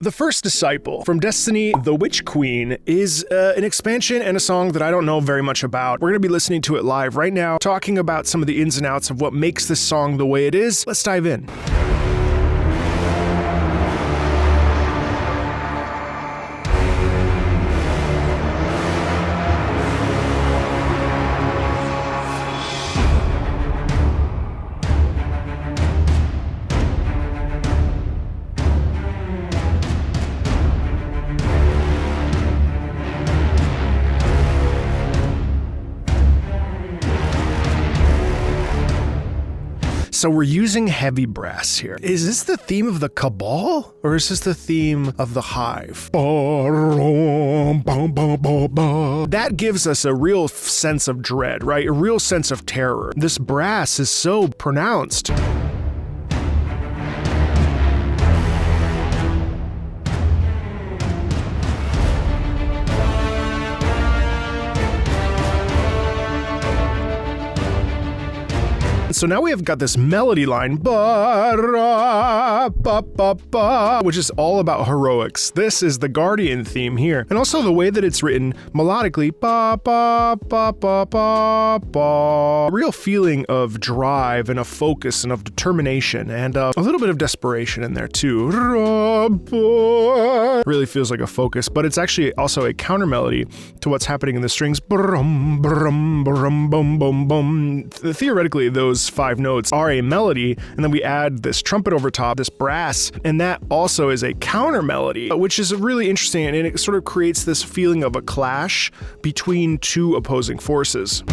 The First Disciple from Destiny the Witch Queen is an expansion and a song that I don't know very much about. We're going to be listening to it live right now, talking about some of the ins and outs of what makes this song the way it is. Let's dive in. So we're using heavy brass here. Is this the theme of the Cabal? Or is this the theme of the Hive? That gives us a real sense of dread, right? A real sense of terror. This brass is so pronounced. So now we have got this melody line, which is all about heroics. This is the Guardian theme here. And also the way that it's written melodically, real feeling of drive and of focus and of determination and a little bit of desperation in there too. Really feels like a focus, but it's actually also a counter melody to what's happening in the strings. Theoretically, those 5 notes are a melody, and then we add this trumpet over top, this brass, and that also is a counter melody, which is really interesting, and it sort of creates this feeling of a clash between two opposing forces.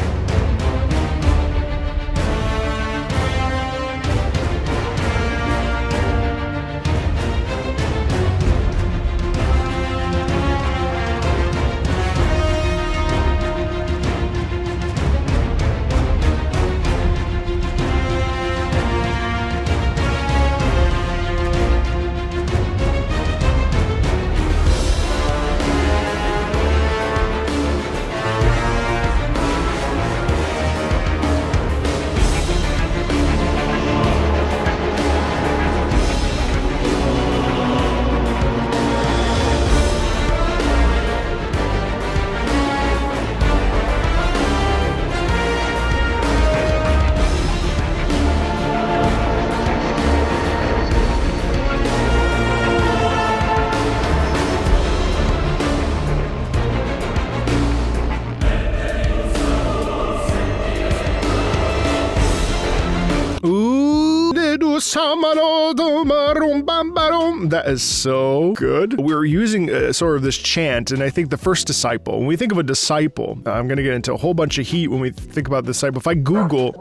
That is so good. We're using sort of this chant, and I think the first disciple, when we think of a disciple, I'm going to get into a whole bunch of heat when we think about disciple. If I Google...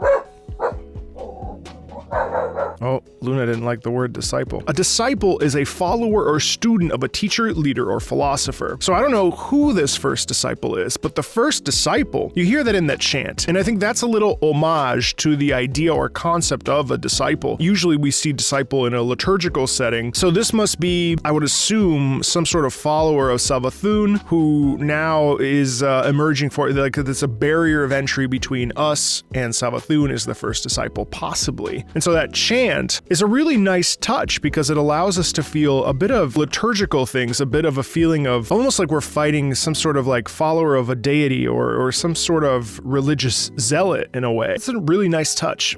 Oh, Luna didn't like the word disciple. A disciple is a follower or student of a teacher, leader, or philosopher. So I don't know who this first disciple is, but the first disciple, you hear that in that chant. And I think that's a little homage to the idea or concept of a disciple. Usually we see disciple in a liturgical setting. So this must be, I would assume, some sort of follower of Salvatori who now is emerging for, like, it's a barrier of entry between us and Salvatori is the first disciple, possibly. And so that chant is a really nice touch because it allows us to feel a bit of liturgical things, a bit of a feeling of almost like we're fighting some sort of like follower of a deity or some sort of religious zealot in a way. It's a really nice touch.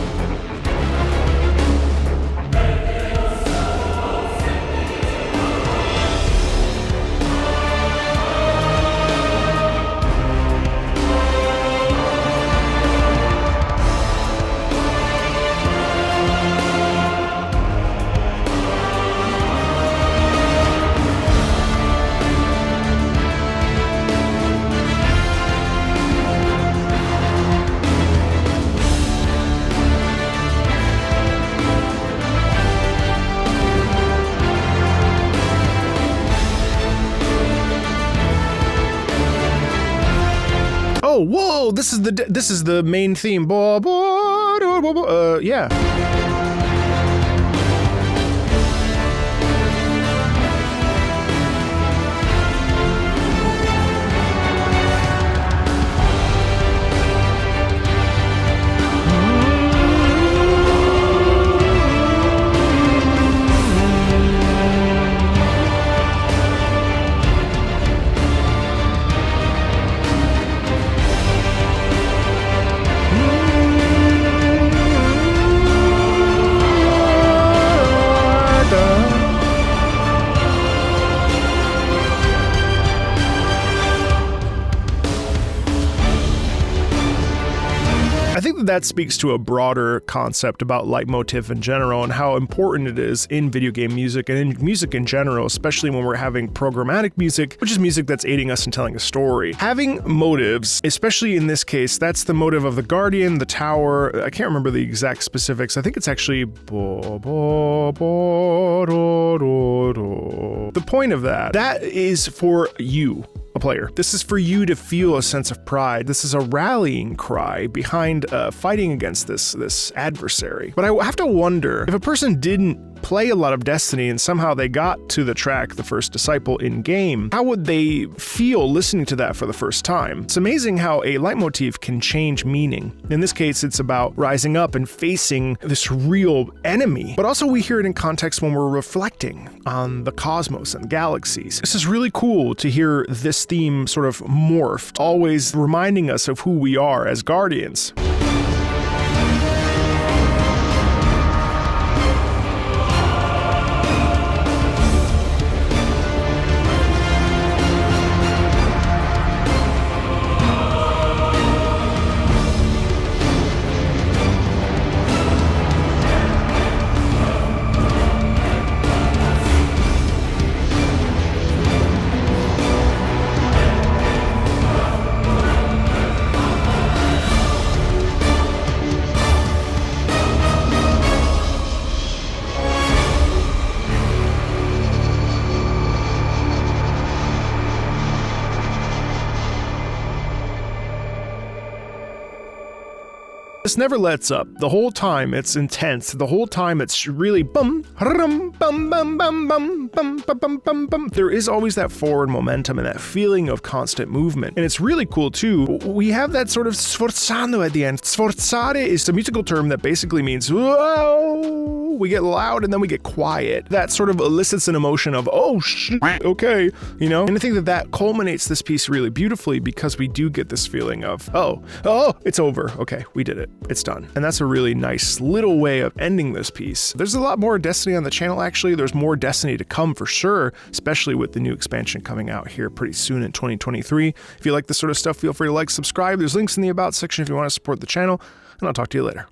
Oh, whoa! This is the main theme. Yeah. that speaks to a broader concept about leitmotif in general and how important it is in video game music and in music in general, especially when we're having programmatic music, which is music that's aiding us in telling a story. Having motives, especially in this case, that's the motive of the Guardian, the Tower. I can't remember the exact specifics. I think it's actually the point of that is for you, a player. This is for you to feel a sense of pride. This is a rallying cry behind fighting against this adversary. But I have to wonder, if a person didn't play a lot of Destiny and somehow they got to the track The First Disciple in game, how would they feel listening to that for the first time? It's amazing how a leitmotif can change meaning. In this case, it's about rising up and facing this real enemy, but also we hear it in context when we're reflecting on the cosmos and galaxies. This is really cool to hear this theme sort of morphed, always reminding us of who we are as Guardians. This never lets up. The whole time it's intense. The whole time it's really bum, bum, bum, bum, bum, bum, bum, bum, bum, bum. There is always that forward momentum and that feeling of constant movement. And it's really cool too. We have that sort of sforzando at the end. Sforzare is a musical term that basically means, whoa, we get loud and then we get quiet. That sort of elicits an emotion of, oh, shit, okay, you know? And I think that culminates this piece really beautifully because we do get this feeling of, oh, it's over. Okay, we did it. It's done. And that's a really nice little way of ending this piece. There's a lot more Destiny on the channel, actually. There's more Destiny to come for sure, especially with the new expansion coming out here pretty soon in 2023. If you like this sort of stuff, feel free to like, subscribe. There's links in the About section if you want to support the channel, and I'll talk to you later.